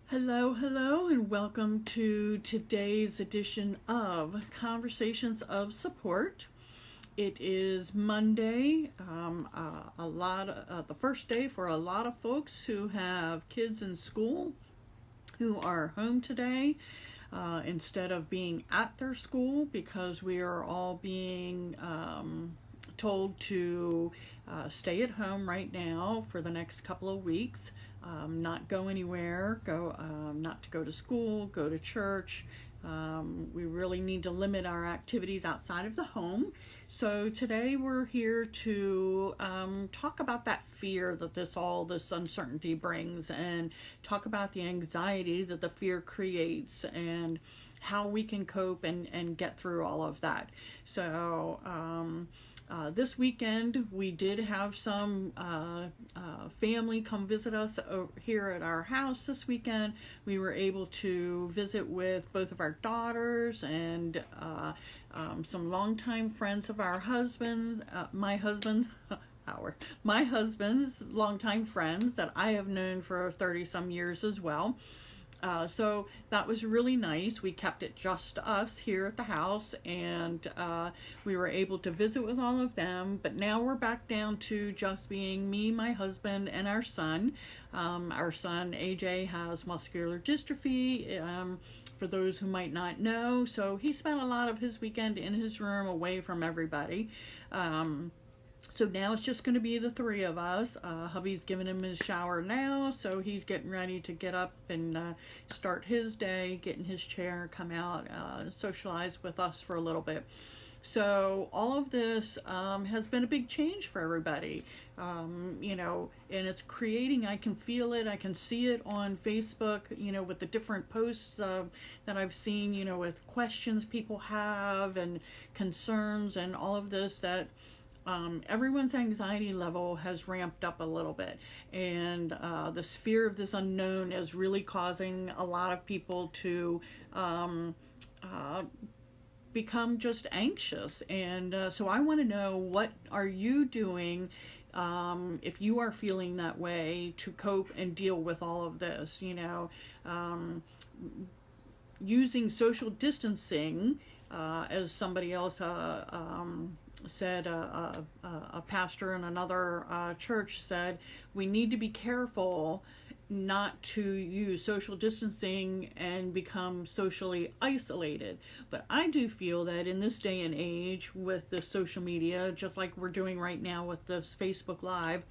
Hello, hello, and welcome to today's edition of Conversations of Support. It is Monday, the first day for a lot of folks who have kids in school who are home today instead of being at their school because we are all being told to stay at home right now for the next couple of weeks. Not go anywhere, not to go to school, go to church. We really need to limit our activities outside of the home. So today we're here to talk about that fear that this uncertainty brings, and talk about the anxiety that the fear creates, and how we can cope and get through all of that. So this weekend we did have some family come visit us here at our house this weekend. We were able to visit with both of our daughters and some longtime friends of our husbands, my husband's longtime friends that I have known for 30 some years as well. So that was really nice. We kept it just us here at the house, and we were able to visit with all of them. But now we're back down to just being me, my husband, and our son. Our son, AJ, has muscular dystrophy, for those who might not know. So he spent a lot of his weekend in his room away from everybody. So now it's just going to be the three of us. Hubby's giving him his shower now, so he's getting ready to get up and start his day, get in his chair, come out, socialize with us for a little bit. So all of this has been a big change for everybody, and it's creating, I can feel it, I can see it on Facebook, with the different posts that I've seen, with questions people have and concerns and all of this, that everyone's anxiety level has ramped up a little bit, and this fear of this unknown is really causing a lot of people to become just anxious. And so I want to know, what are you doing if you are feeling that way, to cope and deal with all of this? Using social distancing, as somebody else said, a pastor in another church said, we need to be careful not to use social distancing and become socially isolated. But I do feel that in this day and age, with the social media, just like we're doing right now with this Facebook Live,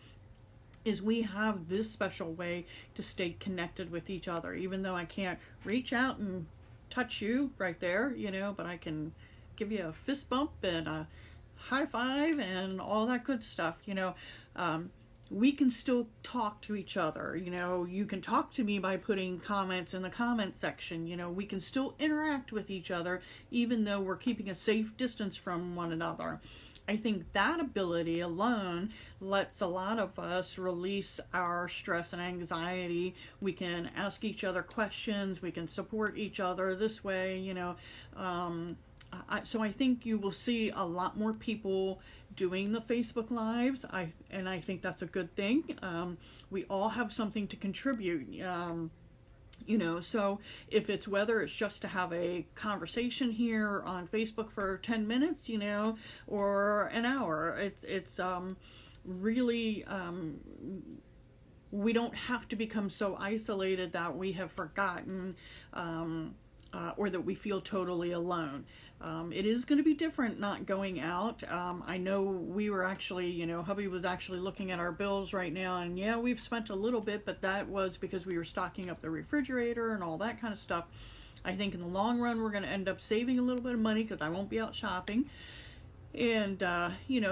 is we have this special way to stay connected with each other. Even though I can't reach out and touch you right there, but I can give you a fist bump and a high five and all that good stuff. We can still talk to each other. You can talk to me by putting comments in the comment section. We can still interact with each other even though we're keeping a safe distance from one another. I think that ability alone lets a lot of us release our stress and anxiety. We can ask each other questions. We can support each other this way, so I think you will see a lot more people doing the Facebook Lives, and I think that's a good thing. We all have something to contribute. So if it's, whether it's just to have a conversation here on Facebook for 10 minutes, or an hour, it's really, we don't have to become so isolated that we have forgotten, or that we feel totally alone. It is going to be different not going out. I know we were actually, hubby was actually looking at our bills right now, and yeah, we've spent a little bit, but that was because we were stocking up the refrigerator and all that kind of stuff. I think in the long run we're going to end up saving a little bit of money because I won't be out shopping and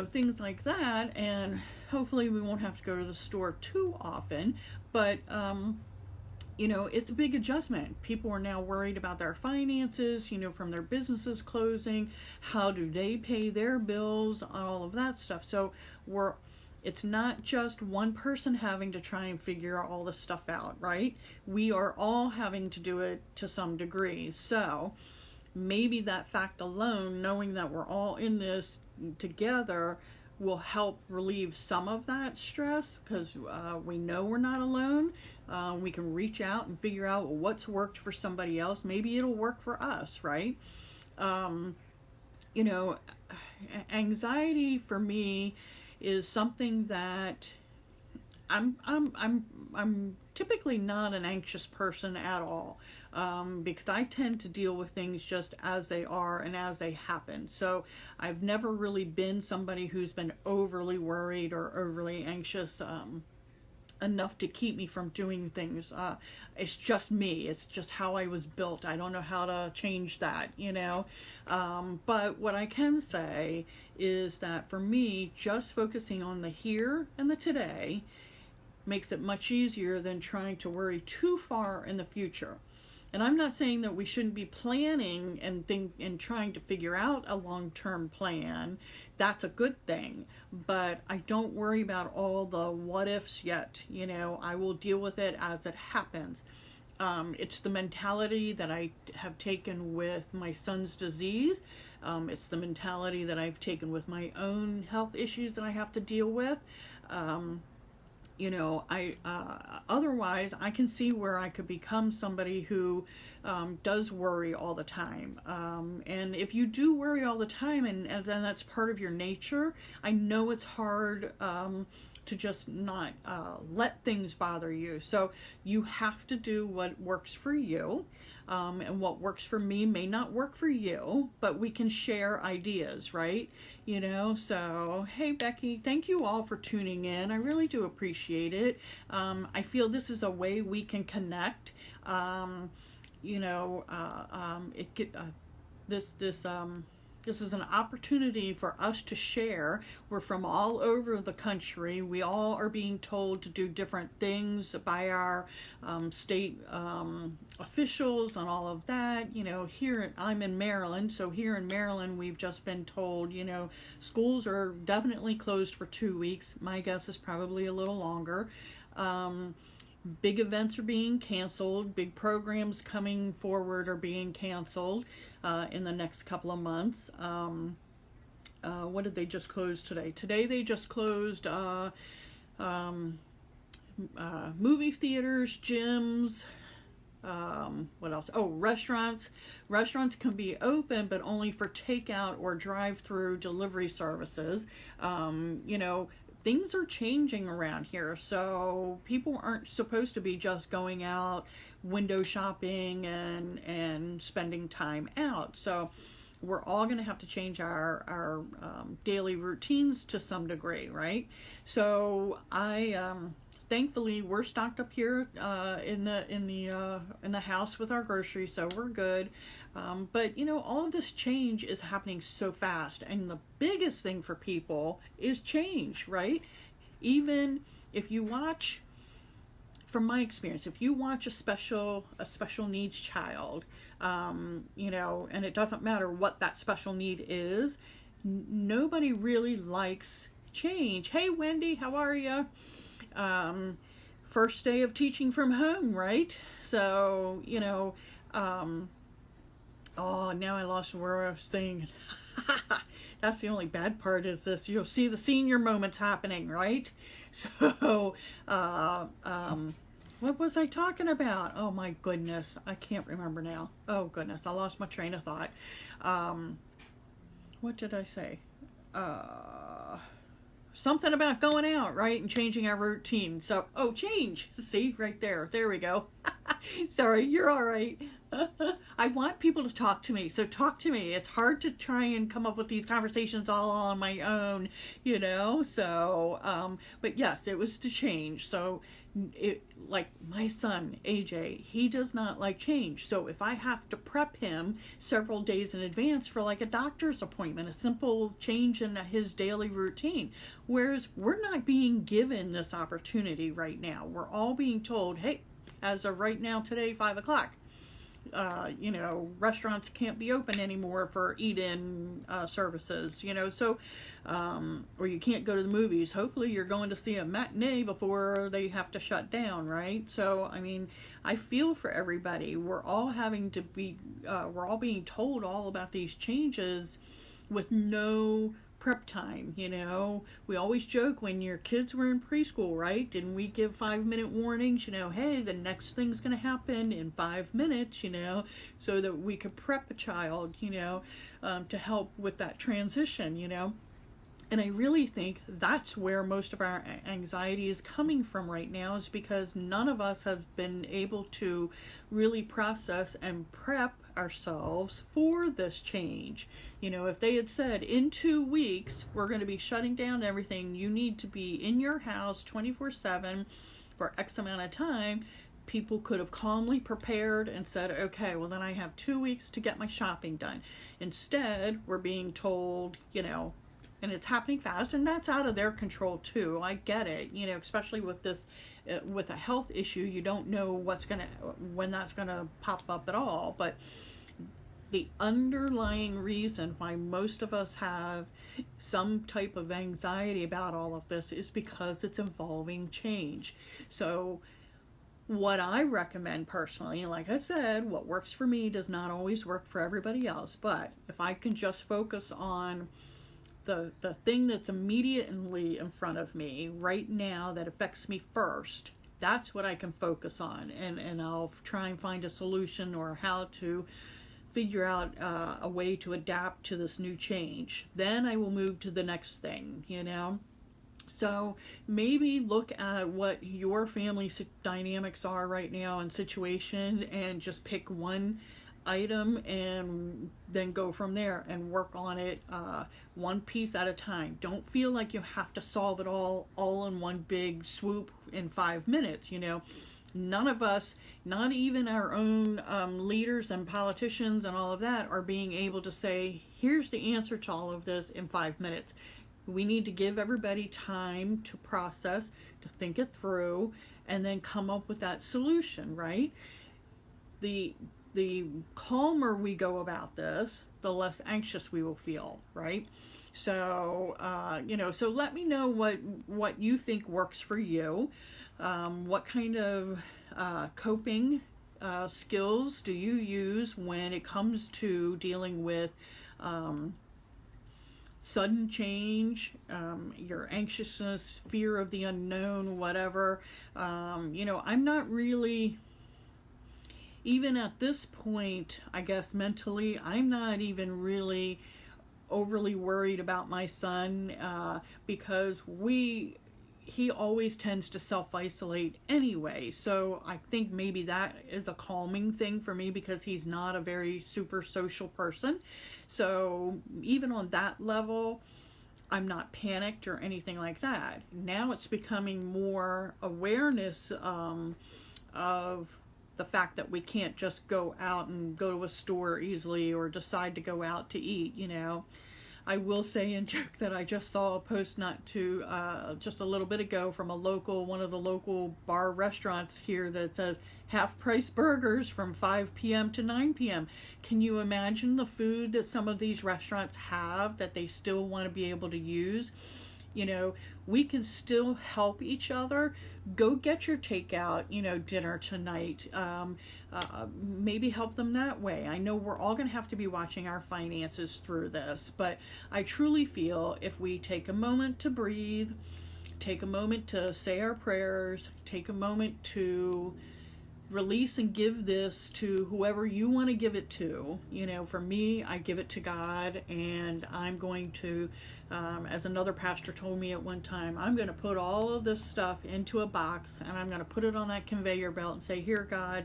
things like that, and hopefully we won't have to go to the store too often. But it's a big adjustment. People are now worried about their finances, from their businesses closing. How do they pay their bills? All of that stuff. So it's not just one person having to try and figure all this stuff out, right? We are all having to do it to some degree. So maybe that fact alone, knowing that we're all in this together, will help relieve some of that stress, because we know we're not alone. We can reach out and figure out what's worked for somebody else. Maybe it'll work for us, right? You know, anxiety for me is something that I'm typically not an anxious person at all, because I tend to deal with things just as they are and as they happen. So I've never really been somebody who's been overly worried or overly anxious, enough to keep me from doing things. It's just me. It's just how I was built. I don't know how to change that, you know. But what I can say is that for me, just focusing on the here and the today makes it much easier than trying to worry too far in the future. And I'm not saying that we shouldn't be planning and trying to figure out a long-term plan. That's a good thing. But I don't worry about all the what ifs yet. You know, I will deal with it as it happens. It's the mentality that I have taken with my son's disease. It's the mentality that I've taken with my own health issues that I have to deal with. You know, otherwise I can see where I could become somebody who does worry all the time. And if you do worry all the time, and then that's part of your nature, I know it's hard to just not let things bother you. So you have to do what works for you. And what works for me may not work for you, but we can share ideas, right? You know, so hey, Becky, thank you all for tuning in. I really do appreciate it. I feel this is a way we can connect. You know, this is an opportunity for us to share. We're from all over the country. We all are being told to do different things by our state officials and all of that. You know, I'm in Maryland, so here in Maryland we've just been told, you know, schools are definitely closed for 2 weeks. My guess is probably a little longer. Big events are being canceled. Big programs coming forward are being canceled in the next couple of months. What did they just close today? Today they just closed movie theaters, gyms, what else? Oh, restaurants. Restaurants can be open, but only for takeout or drive-through delivery services. You know, things are changing around here, so people aren't supposed to be just going out window shopping and spending time out. So we're all going to have to change our daily routines to some degree, right? So thankfully we're stocked up here in the house with our groceries, so we're good. But you know, all of this change is happening so fast, and the biggest thing for people is change, right? Even if you watch, from my experience, if you watch a special needs child, you know, and it doesn't matter what that special need is, nobody really likes change. Hey Wendy, how are you? First day of teaching from home, right? So, you know, oh, now I lost where I was saying. That's the only bad part, is this. You'll see the senior moments happening, right? So, what was I talking about? Oh my goodness, I can't remember now. Oh goodness, I lost my train of thought. What did I say? Something about going out, right, and changing our routine. So, oh, change. See, right there. There we go. Sorry, you're all right. I want people to talk to me, so talk to me. It's hard to try and come up with these conversations all on my own, you know. So, but yes, it was to change. So, like my son AJ, he does not like change. So if I have to prep him several days in advance for like a doctor's appointment, a simple change in his daily routine, whereas we're not being given this opportunity right now. We're all being told, hey, as of right now today, 5 o'clock, you know, restaurants can't be open anymore for eat-in services, you know, so, or you can't go to the movies. Hopefully you're going to see a matinee before they have to shut down, right? So, I mean, I feel for everybody. We're all having to be, we're all being told all about these changes with no prep time. We always joke when your kids were in preschool, right? Didn't we give 5-minute warnings? Hey, the next thing's going to happen in 5 minutes, so that we could prep a child, to help with that transition. And I really think that's where most of our anxiety is coming from right now, is because none of us have been able to really process and prep ourselves for this change. If they had said in 2 weeks, we're going to be shutting down everything, you need to be in your house 24/7 for X amount of time, people could have calmly prepared and said, okay, well then I have 2 weeks to get my shopping done. Instead, we're being told, and it's happening fast, and that's out of their control too. I get it, especially with this, with a health issue, you don't know when that's gonna pop up at all. But the underlying reason why most of us have some type of anxiety about all of this is because it's involving change. So what I recommend personally, like I said, what works for me does not always work for everybody else, but if I can just focus on the thing that's immediately in front of me right now that affects me first, that's what I can focus on, and I'll try and find a solution or how to figure out a way to adapt to this new change. Then I will move to the next thing, So maybe look at what your family dynamics are right now and situation, and just pick one item and then go from there and work on it one piece at a time. Don't feel like you have to solve it all in one big swoop in 5 minutes. None of us, not even our own leaders and politicians and all of that, are being able to say, here's the answer to all of this in 5 minutes. We need to give everybody time to process, to think it through, and then come up with that solution, right? The calmer we go about this, the less anxious we will feel, right? So, so let me know what you think works for you. What kind of coping skills do you use when it comes to dealing with sudden change, your anxiousness, fear of the unknown, whatever? I'm not really, even at this point, I guess mentally, I'm not even really overly worried about my son because he always tends to self-isolate anyway. So I think maybe that is a calming thing for me, because he's not a very super social person. So even on that level, I'm not panicked or anything like that. Now it's becoming more awareness of the fact that we can't just go out and go to a store easily or decide to go out to eat, I will say and joke that I just saw a post just a little bit ago from one of the local bar restaurants here that says half-price burgers from 5 p.m. to 9 p.m. Can you imagine the food that some of these restaurants have that they still want to be able to use? We can still help each other. Go get your takeout, dinner tonight. Maybe help them that way. I know we're all going to have to be watching our finances through this, but I truly feel if we take a moment to breathe, take a moment to say our prayers, take a moment to release and give this to whoever you want to give it to. For me, I give it to God, and I'm going to, as another pastor told me at one time, I'm going to put all of this stuff into a box, and I'm going to put it on that conveyor belt and say, here, God,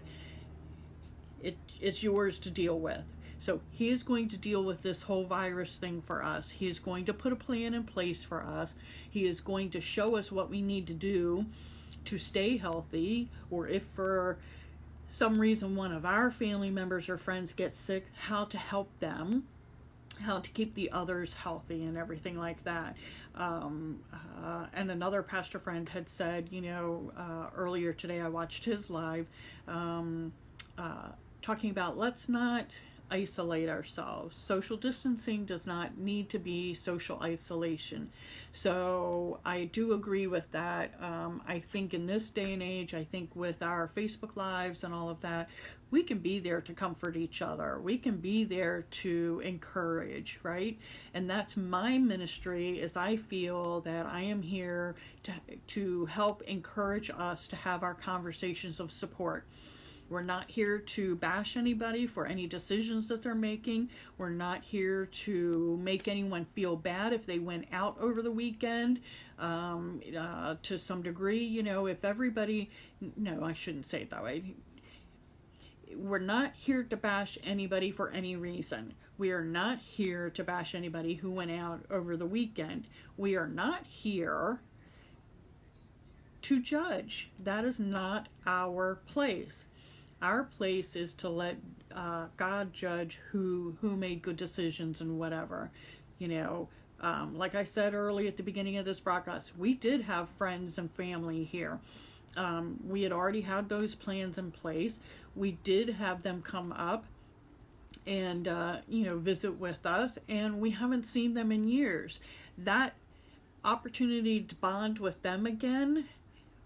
it's yours to deal with. So he is going to deal with this whole virus thing for us. He is going to put a plan in place for us. He is going to show us what we need to do to stay healthy, or if for some reason one of our family members or friends gets sick, how to help them, how to keep the others healthy and everything like that. And another pastor friend had said, earlier today I watched his live, talking about let's not isolate ourselves. Social distancing does not need to be social isolation. So I do agree with that. I think in this day and age, I think with our Facebook Lives and all of that, we can be there to comfort each other. We can be there to encourage, right? And that's my ministry, is I feel that I am here to help encourage us to have our conversations of support. We're not here to bash anybody for any decisions that they're making. We're not here to make anyone feel bad if they went out over the weekend. To some degree, if everybody, no, I shouldn't say it that way. We're not here to bash anybody for any reason. We are not here to bash anybody who went out over the weekend. We are not here to judge. That is not our place. Our place is to let God judge who made good decisions and whatever. Like I said early at the beginning of this broadcast, we did have friends and family here. We had already had those plans in place. We did have them come up and visit with us, and we haven't seen them in years. That opportunity to bond with them again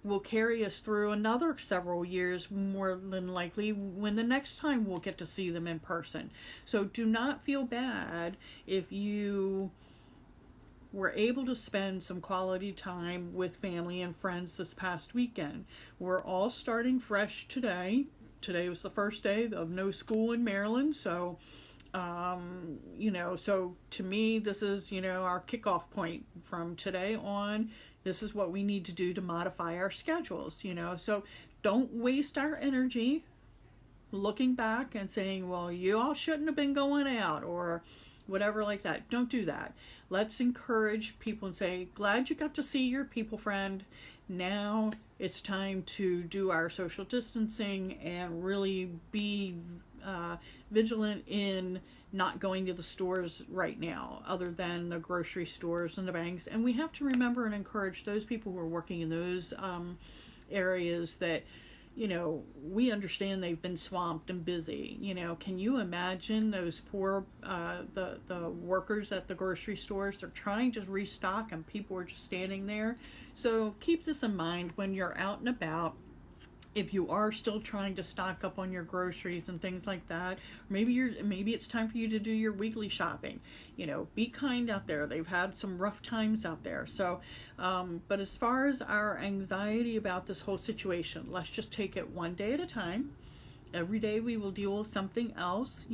will carry us through another several years, more than likely, when the next time we'll get to see them in person. So do not feel bad if you were able to spend some quality time with family and friends this past weekend. We're all starting fresh today. Today was the first day of no school in Maryland, so so to me, this is, our kickoff point. From today on, this is what we need to do to modify our schedules, so don't waste our energy looking back and saying, well, you all shouldn't have been going out or whatever like that. Don't do that. Let's encourage people and say, glad you got to see your people friend. Now it's time to do our social distancing and really be vigilant in not going to the stores right now, other than the grocery stores and the banks. And we have to remember and encourage those people who are working in those areas that, we understand they've been swamped and busy. Can you imagine those poor, the workers at the grocery stores? They're trying to restock and people are just standing there. So keep this in mind when you're out and about. If you are still trying to stock up on your groceries and things like that, maybe it's time for you to do your weekly shopping. Be kind out there. They've had some rough times out there. So, but as far as our anxiety about this whole situation, let's just take it one day at a time. Every day we will deal with something else.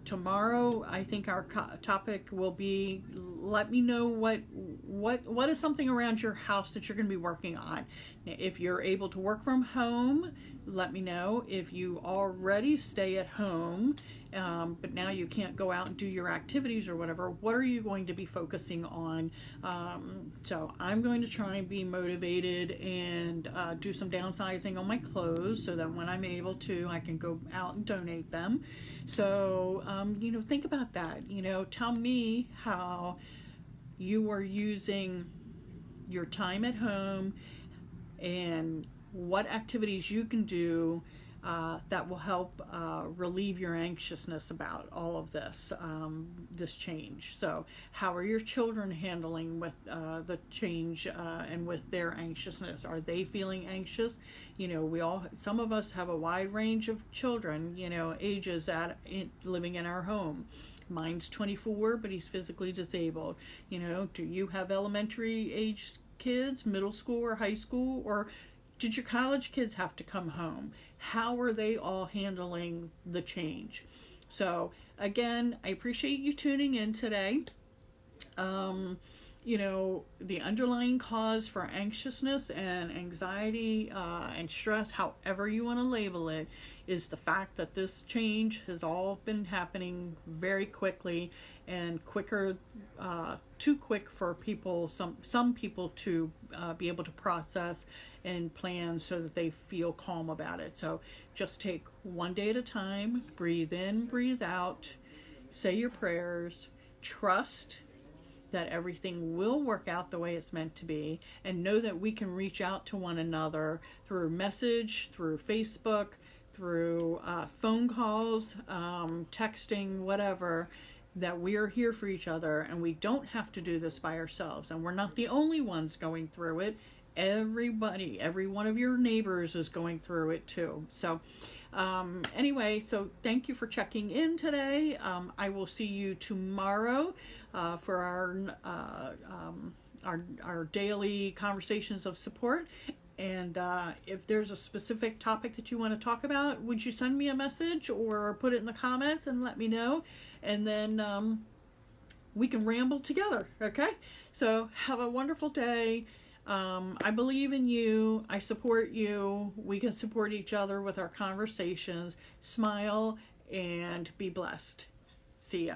Tomorrow, I think our topic will be, let me know what is something around your house that you're going to be working on. If you're able to work from home, let me know. If you already stay at home, but now you can't go out and do your activities or whatever, what are you going to be focusing on? So I'm going to try and be motivated and do some downsizing on my clothes so that when I'm able to, I can go out and donate them. So, think about that. Tell me how you are using your time at home and what activities you can do that will help relieve your anxiousness about all of this, this change. So how are your children handling with the change and with their anxiousness? Are they feeling anxious? Some of us have a wide range of children, ages living in our home. Mine's 24, but he's physically disabled. Do you have elementary age kids, middle school or high school, or did your college kids have to come home? How are they all handling the change? So again, I appreciate you tuning in today. The underlying cause for anxiousness and anxiety and stress, however you want to label it, is the fact that this change has all been happening very quickly and too quick for people, some people to be able to process and plan so that they feel calm about it. So just take one day at a time, breathe in, breathe out, say your prayers, trust that everything will work out the way it's meant to be, and know that we can reach out to one another through message, through Facebook, through phone calls, texting, whatever, that we are here for each other, and we don't have to do this by ourselves, and we're not the only ones going through it. Everybody, every one of your neighbors is going through it too. So anyway, so thank you for checking in today. I will see you tomorrow for our daily conversations of support. And if there's a specific topic that you want to talk about, would you send me a message or put it in the comments and let me know? And then we can ramble together, okay? So have a wonderful day. I believe in you. I support you. We can support each other with our conversations. Smile and be blessed. See ya.